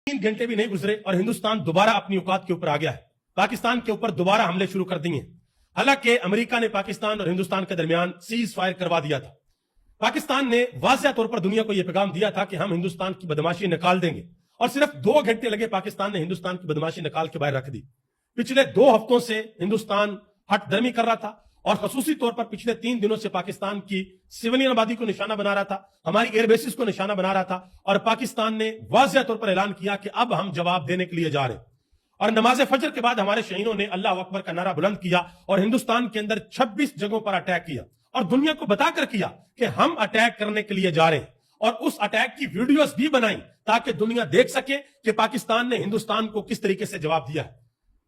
3 घंटे भी नहीं गुजरे और हिंदुस्तान दोबारा अपनी औकात के ऊपर आ गया है। पाकिस्तान के ऊपर दोबारा हमले शुरू कर दिए। हालांकि अमेरिका ने पाकिस्तान और हिंदुस्तान के दरमियान सीज फायर करवा दिया था। पाकिस्तान ने वाज़ेह तौर पर दुनिया को यह पैगाम दिया था कि हम हिंदुस्तान की बदमाशी निकाल देंगे, और सिर्फ 2 घंटे लगे, पाकिस्तान ने हिंदुस्तान की बदमाशी निकाल के बाहर रख दी। पिछले 2 हफ्तों से हिंदुस्तान हटदर्मी कर रहा था और खसूसी तौर पर पिछले 3 दिनों से पाकिस्तान की सिविलियन आबादी को निशाना बना रहा था, हमारी एयर बेसिस को निशाना बना रहा था, और पाकिस्तान ने वाज़ेह तौर पर ऐलान किया कि अब हम जवाब देने के लिए जा रहे हैं। और नमाज फजर के बाद हमारे शहीदों ने अल्लाह अकबर का नारा बुलंद किया और हिंदुस्तान के अंदर 26 जगहों पर अटैक किया और दुनिया को बताकर किया कि हम अटैक करने के लिए जा रहे हैं, और उस अटैक की वीडियोस भी बनाई ताकि दुनिया देख सके कि पाकिस्तान ने हिंदुस्तान को किस तरीके से जवाब दिया है।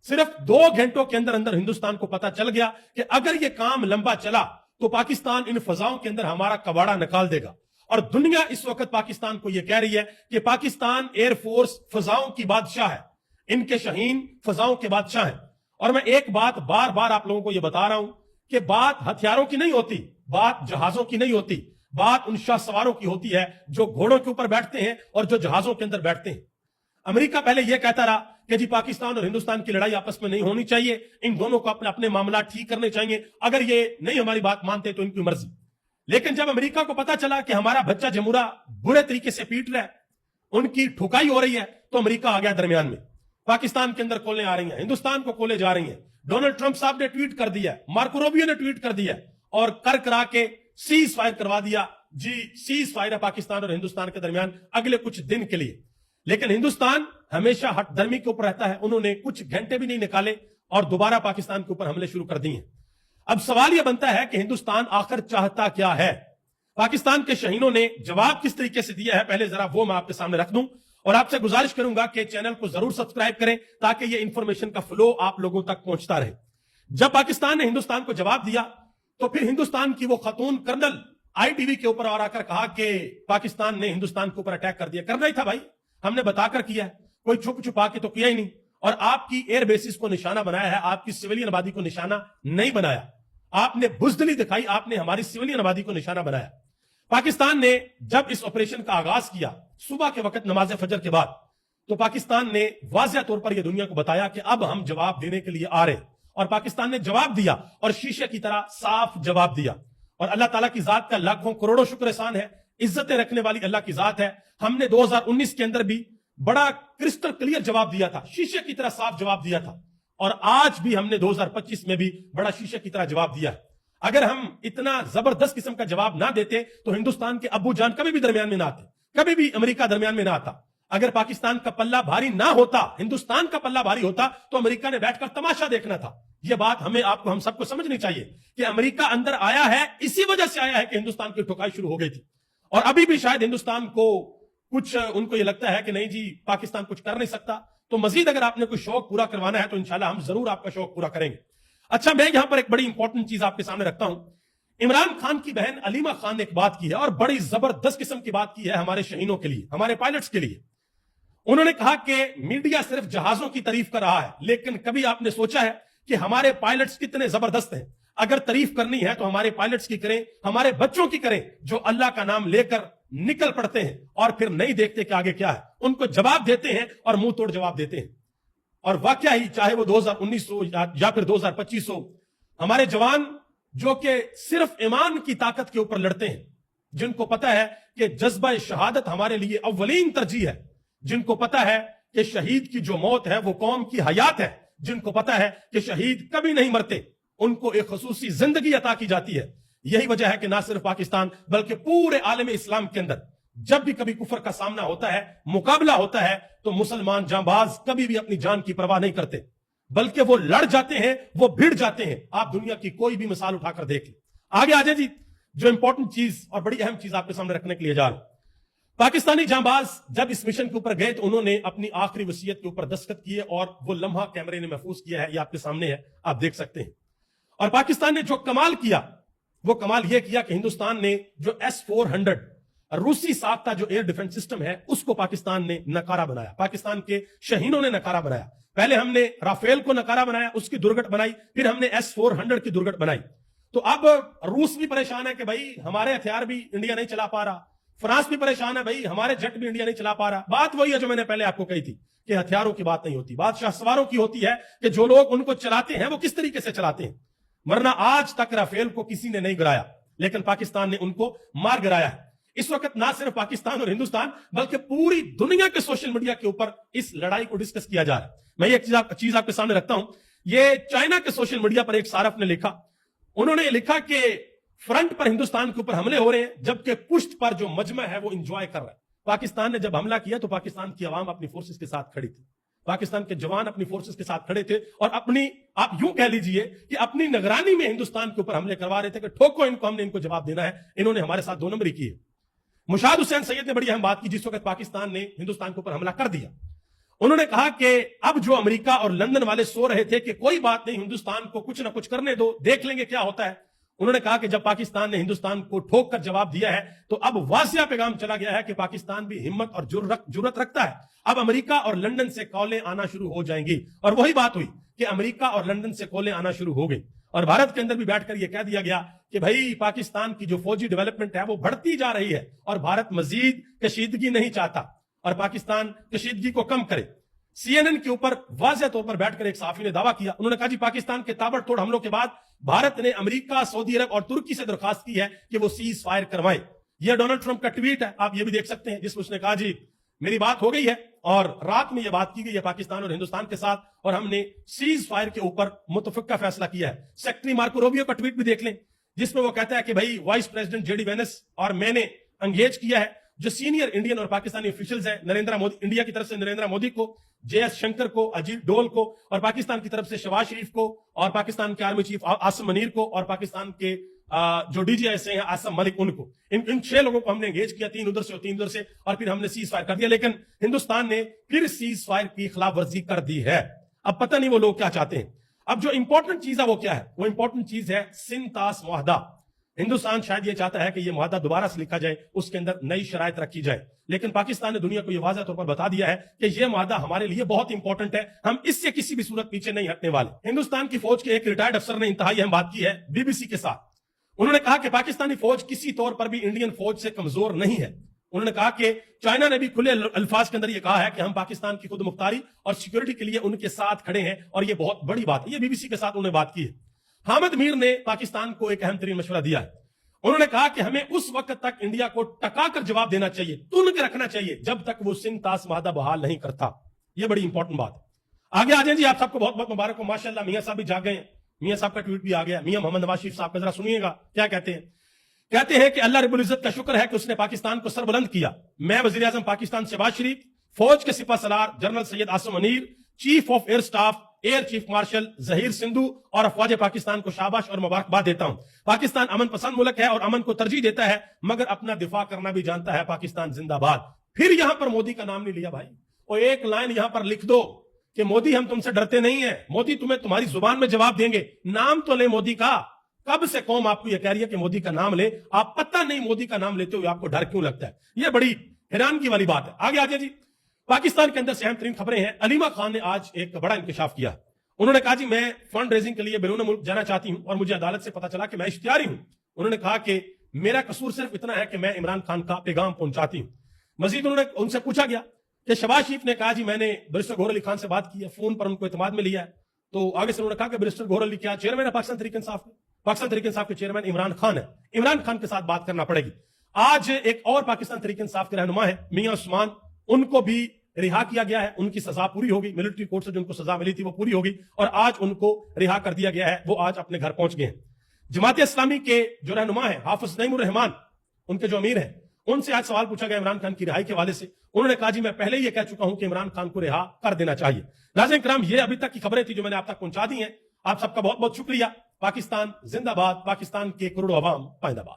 सिर्फ 2 घंटों के अंदर अंदर हिंदुस्तान को पता चल गया कि अगर यह काम लंबा चला तो पाकिस्तान इन फजाओं के अंदर हमारा कबाड़ा निकाल देगा। और दुनिया इस वक्त पाकिस्तान को यह कह रही है कि पाकिस्तान एयरफोर्स फजाओं की बादशाह है, इनके शहीन फजाओं के बादशाह हैं। और मैं एक बात बार बार आप लोगों को यह बता रहा हूं कि बात हथियारों की नहीं होती, बात जहाजों की नहीं होती, बात उन शाह सवारों की होती है जो घोड़ों के ऊपर बैठते हैं और जो जहाजों के अंदर बैठते हैं। अमेरिका पहले यह कहता रहा कि जी पाकिस्तान और हिंदुस्तान की लड़ाई आपस में नहीं होनी चाहिए, इन दोनों को अपने अपने मामला ठीक करने चाहिए, अगर ये नहीं हमारी बात मानते तो इनकी मर्जी। लेकिन जब अमेरिका को पता चला कि हमारा बच्चा जमूरा बुरे तरीके से पीट रहा है, उनकी ठुकाई हो रही है, तो अमेरिका आ गया दरमियान में। पाकिस्तान के अंदर कोलें आ रही हैं, हिंदुस्तान को कोले जा रही हैं। डोनाल्ड ट्रंप साहब ने ट्वीट कर दिया, मार्को रूबियो ने ट्वीट कर दिया और कर करा के सीज फायर करवा दिया। जी सीज फायर है पाकिस्तान और हिंदुस्तान के दरमियान अगले कुछ दिन के लिए। लेकिन हिंदुस्तान हमेशा हटदर्मी के ऊपर रहता है, उन्होंने कुछ घंटे भी नहीं निकाले और दोबारा पाकिस्तान के ऊपर हमले शुरू कर दिए। अब सवाल यह बनता है कि हिंदुस्तान आखिर चाहता क्या है? पाकिस्तान के शहीनों ने जवाब किस तरीके से दिया है, पहले जरा वो मैं आपके सामने रख दूं और आपसे गुजारिश करूंगा कि चैनल को जरूर सब्सक्राइब करें ताकि ये इंफॉर्मेशन का फ्लो आप लोगों तक पहुंचता रहे। जब पाकिस्तान ने हिंदुस्तान को जवाब दिया तो फिर हिंदुस्तान की वो खातून कर्नल ITV के ऊपर और आकर कहा कि पाकिस्तान ने हिंदुस्तान के ऊपर अटैक कर दिया। करना ही था भाई, हमने बताकर किया है, कोई छुप छुपा के तो किया ही नहीं। और आपकी एयर बेसिस को निशाना बनाया है, आपकी सिविलियन आबादी को निशाना नहीं बनाया। आपने बुजदिली दिखाई, आपने हमारी सिविलियन आबादी को निशाना बनाया। पाकिस्तान ने जब इस ऑपरेशन का आगाज किया सुबह के वक्त नमाज फजर के बाद, तो पाकिस्तान ने वाज़ेह तौर पर यह दुनिया को बताया कि अब हम जवाब देने के लिए आ रहे हैं। और पाकिस्तान ने जवाब दिया और शीशे की तरह साफ जवाब दिया। और अल्लाह ताला की जात का लाखों करोड़ों शुक्र एहसान है, इज्जतें रखने वाली अल्लाह की जात है। हमने 2019 के अंदर भी बड़ा क्रिस्टल क्लियर जवाब दिया था, शीशे की तरह साफ जवाब दिया था, और आज भी हमने 2025 में भी बड़ा शीशे की तरह जवाब दिया है। अगर हम इतना जबरदस्त किस्म का जवाब ना देते तो हिंदुस्तान के अब्बू जान कभी भी दरमियान में ना आते, कभी भी अमेरिका दरमियान में ना आता। अगर पाकिस्तान का पल्ला भारी ना होता, हिंदुस्तान का पल्ला भारी होता, तो अमेरिका ने बैठकर तमाशा देखना था। यह बात हमें आपको हम सबको समझनी चाहिए कि अमेरिका अंदर आया है इसी वजह से आया है कि हिंदुस्तान की ठुकाई शुरू हो गई थी। और अभी भी शायद हिंदुस्तान को कुछ उनको यह लगता है कि नहीं जी पाकिस्तान कुछ कर नहीं सकता, तो मजीद अगर आपने कोई शौक पूरा करवाना है तो इंशाल्लाह हम जरूर आपका शौक पूरा करेंगे। अच्छा, मैं यहां पर एक बड़ी इंपॉर्टेंट चीज आपके सामने रखता हूं। इमरान खान की बहन अलीमा खान ने एक बात की है और बड़ी जबरदस्त किस्म की बात की है हमारे शहीनों के लिए, हमारे पायलट्स के लिए। उन्होंने कहा कि मीडिया सिर्फ जहाजों की तारीफ कर रहा है, लेकिन कभी आपने सोचा है कि हमारे पायलट्स कितने जबरदस्त हैं? अगर तारीफ करनी है तो हमारे पायलट्स की करें, हमारे बच्चों की करें जो अल्लाह का नाम लेकर निकल पड़ते हैं और फिर नहीं देखते कि आगे क्या है, उनको जवाब देते हैं और मुंह तोड़ जवाब देते हैं। और वाकया ही चाहे वो 2019 हो या फिर 2025 हो, हमारे जवान जो कि सिर्फ ईमान की ताकत के ऊपर लड़ते हैं, जिनको पता है कि जज्बा शहादत हमारे लिए अव्वलीन तरजीह है, जिनको पता है कि शहीद की जो मौत है वो कौम की हयात है, जिनको पता है कि शहीद कभी नहीं मरते, उनको एक खसूसी जिंदगी अता की जाती है। यही वजह है कि ना सिर्फ पाकिस्तान बल्कि पूरे आलम इस्लाम के अंदर जब भी कभी कुफर का सामना होता है, मुकाबला होता है, तो मुसलमान जांबाज कभी भी अपनी जान की परवाह नहीं करते, बल्कि वो लड़ जाते हैं, वो भिड़ जाते हैं। आप दुनिया की कोई भी मिसाल उठाकर देख लें। आगे आ जाए जी, जो इंपॉर्टेंट चीज और बड़ी अहम चीज आपके सामने रखने के लिए जा रहा हूं। पाकिस्तानी जांबाज जब इस मिशन के ऊपर गए तो उन्होंने अपनी आखिरी वसीयत के ऊपर दस्तखत किए और वो लम्हा कैमरे ने महफूज किया है, ये आपके सामने है, आप देख सकते हैं। और पाकिस्तान ने जो कमाल किया वो कमाल यह किया कि हिंदुस्तान ने जो S-400 रूसी साख्ता जो एयर डिफेंस सिस्टम है उसको पाकिस्तान ने नकारा बनाया, पाकिस्तान के शहीनों ने नकारा बनाया। पहले हमने राफेल को नकारा बनाया, उसकी दुर्घट बनाई, फिर हमने S-400 की दुर्घट बनाई। तो अब रूस भी परेशान है कि भाई हमारे हथियार भी इंडिया नहीं चला पा रहा, फ्रांस भी परेशान है, भाई हमारे जेट भी इंडिया नहीं चला पा रहा। बात वही है जो मैंने पहले आपको कही थी कि हथियारों की बात नहीं होती, बात शाहसवारों की होती है कि जो लोग उनको चलाते हैं वो किस तरीके से चलाते हैं। वरना आज तक राफेल को किसी ने नहीं गिराया, लेकिन पाकिस्तान ने उनको मार गिराया है। इस वक्त ना सिर्फ पाकिस्तान और हिंदुस्तान बल्कि पूरी दुनिया के सोशल मीडिया के ऊपर इस लड़ाई को डिस्कस किया जा रहा है। मैं एक चीज आपके सामने रखता हूं। ये चाइना के सोशल मीडिया पर एक सारफ ने लिखा, उन्होंने लिखा कि फ्रंट पर हिंदुस्तान के ऊपर हमले हो रहे हैं, जबकि पुष्ट पर जो मजमा है वो एंजॉय कर रहा है। पाकिस्तान ने जब हमला किया तो पाकिस्तान की आवाम अपनी फोर्सेस के साथ खड़ी थी, पाकिस्तान के जवान अपनी फोर्सेस के साथ खड़े थे और अपनी, आप यूं कह लीजिए कि अपनी निगरानी में हिंदुस्तान के ऊपर हमले करवा रहे थे कि ठोको इनको, हमने इनको जवाब देना है। इन्होंने हमारे साथ 2 नंबरी की है। मुशाहिद हुसैन सैयद ने बड़ी अहम बात की जिस वक्त पाकिस्तान ने हिंदुस्तान के ऊपर हमला कर दिया। उन्होंने कहा कि अब जो अमेरिका और लंदन वाले सो रहे थे कि कोई बात नहीं, हिंदुस्तान को कुछ ना कुछ करने दो, देख लेंगे क्या होता है। उन्होंने कहा कि जब पाकिस्तान ने हिंदुस्तान को ठोक कर जवाब दिया है तो अब वासिया पैगाम चला गया है कि पाकिस्तान भी हिम्मत और जुर्रत रखता है। अब अमेरिका और लंदन से कॉलें आना शुरू हो जाएंगी। और वही बात हुई कि अमेरिका और लंदन से कॉलें आना शुरू हो गई और भारत के अंदर भी बैठकर यह कह दिया गया कि भाई पाकिस्तान की जो फौजी डेवलपमेंट है वो बढ़ती जा रही है और भारत मजीद कशीदगी नहीं चाहता और पाकिस्तान कशीदगी को कम करे। CNN के ऊपर वाज़ेह तौर पर बैठकर एक सहाफी ने दावा किया, उन्होंने कहा जी पाकिस्तान के ताबड़तोड़ हमलों के बाद भारत ने अमेरिका, सऊदी अरब और तुर्की से दरखास्त की है कि वो सीज फायर करवाएं। यह डोनाल्ड ट्रंप का ट्वीट है, आप ये भी देख सकते हैं, जिसमें उसने कहा जी मेरी बात हो गई है और रात में यह बात की गई है पाकिस्तान और हिंदुस्तान के साथ और हमने सीज फायर के ऊपर मुतफिका फैसला किया है। सेक्रेटरी मार्को रूबियो का ट्वीट भी देख लें जिसमें वो कहता है कि भाई वाइस प्रेसिडेंट JD वेंस और मैंने एंगेज किया है जो सीनियर इंडियन और पाकिस्तानी ऑफिशियल्स हैं, नरेंद्र मोदी, इंडिया की तरफ से नरेंद्र मोदी को, JS शंकर को, अजीत डोल को और पाकिस्तान की तरफ से शहबाज शरीफ को और पाकिस्तान के आर्मी चीफ आसिम मनीर को और पाकिस्तान के जो DGIS हैं आसम मलिक, उनको, इन 6 लोगों को हमने एंगेज किया, 3 उधर से और 3 उधर से, और फिर हमने सीज फायर कर दिया। लेकिन हिंदुस्तान ने फिर सीज फायर की खिलाफ वर्जी कर दी है। अब पता नहीं वो लोग क्या चाहते हैं। अब जो इंपॉर्टेंट चीज है वो क्या है? वो इंपॉर्टेंट चीज है सिंतास मुआहदा। हिंदुस्तान शायद ये चाहता है कि ये मुआहदा दोबारा से लिखा जाए, उसके अंदर नई शराइत रखी जाए, लेकिन पाकिस्तान ने दुनिया को ये वाज़ेह तौर पर बता दिया है कि ये मुआहदा हमारे लिए बहुत इंपॉर्टेंट है, हम इससे किसी भी सूरत पीछे नहीं हटने वाले। हिंदुस्तान की फौज के एक रिटायर्ड अफसर ने इंतहाई अहम बात की है BBC के साथ। उन्होंने कहा कि पाकिस्तानी फौज किसी तौर पर भी इंडियन फौज से कमजोर नहीं है। उन्होंने कहा कि चाइना ने भी खुले अल्फाज के अंदर ये कहा है कि हम पाकिस्तान की खुद मुख्तारी और सिक्योरिटी के लिए उनके साथ खड़े हैं और ये बहुत बड़ी बात है। ये BBC के साथ उन्होंने बात की है। हामिद मीर ने पाकिस्तान को एक अहम तरीन मशवरा दिया है। उन्होंने कहा कि हमें उस वक्त तक इंडिया को टका कर जवाब देना चाहिए, तुन के रखना चाहिए, जब तक वो सिंतास मुआहदा बहाल नहीं करता। ये बड़ी इंपॉर्टेंट बात है। आगे आ जाए जी, आप सबको बहुत बहुत मुबारक हो, माशाल्लाह। मियां साहब भी जाग गए, मियां साहब का ट्वीट भी आ गया। मियां मोहम्मद नवाज शरीफ साहब का जरा सुनिएगा क्या कहते हैं। कहते हैं कि अल्लाह रब्बुल इज्जत का शुक्र है कि उसने पाकिस्तान को सरबुलंद किया। मैं वजीर आजम पाकिस्तान शहबाज शरीफ, फौज के सिपह सलार general Syed Asim Munir, chief of air staff air chief marshal Zaheer Sindhu और अफवाज पाकिस्तान को शाबाश और मुबारकबाद देता हूं। पाकिस्तान अमन पसंद मुल्क है और अमन को तरजीह देता है, मगर अपना दिफा करना भी जानता है। पाकिस्तान जिंदाबाद। फिर यहां पर मोदी का नाम नहीं लिया भाई, और एक लाइन यहां पर लिख दो कि मोदी हम तुमसे डरते नहीं है, मोदी तुम्हें तुम्हारी जुबान में जवाब देंगे। नाम तो ले मोदी का। कब से कौम आपको यह कह रही है कि मोदी का नाम ले, आप पता नहीं मोदी का नाम लेते हुए आपको डर क्यों लगता है। यह बड़ी हैरानगी वाली बात है। आगे आगे जी, पाकिस्तान के अंदर से अहम तरीन खबरें हैं। अलीमा खान ने आज एक बड़ा इंकशाफ किया। उन्होंने कहा जी मैं फंड रेजिंग के लिए बैरून मुल्क जाना चाहती हूं और मुझे अदालत से पता चला कि मैं इख्तियारी हूं। उन्होंने कहा कि मेरा कसूर सिर्फ इतना है कि मैं इमरान खान का पैगाम पहुंचाती हूं। मजीद उन्होंने उनसे पूछा गया कि शहबाज शरीफ ने कहा जी मैंने बैरिस्टर गौहर अली खान से बात की है, फोन पर उनको इत्मीनान में लिया है। तो आगे से उन्होंने कहा कि बैरिस्टर गौहर अली क्या चेयरमैन है पाकिस्तान तहरीक इंसाफ के? पाकिस्तान तहरीक इंसाफ के चेयरमैन इमरान खान है, इमरान खान के साथ बात करना पड़ेगी। आज एक और पाकिस्तान तहरीक इंसाफ के रहनुमा है मियां उस्मान, उनको भी रिहा किया गया है। उनकी सजा पूरी होगी, मिलिट्री कोर्ट से जो उनको सजा मिली थी वो पूरी होगी और आज उनको रिहा कर दिया गया है। वो आज अपने घर पहुंच गए हैं। जमात इस्लामी के जो रहनुमा है हाफिज नईमुर रहमान, उनके जो अमीर हैं, उनसे आज सवाल पूछा गया इमरान खान की रिहाई के हवाले से। उन्होंने कहा जी मैं पहले ही ये कह चुका हूं कि इमरान खान को रिहा कर देना चाहिए। नाज़रीन किराम, ये अभी तक की खबरें थी जो मैंने आप तक पहुंचा दी हैं। आप सबका बहुत बहुत शुक्रिया। पाकिस्तान जिंदाबाद, पाकिस्तान के करोड़ों अवाम पाइंदाबाद।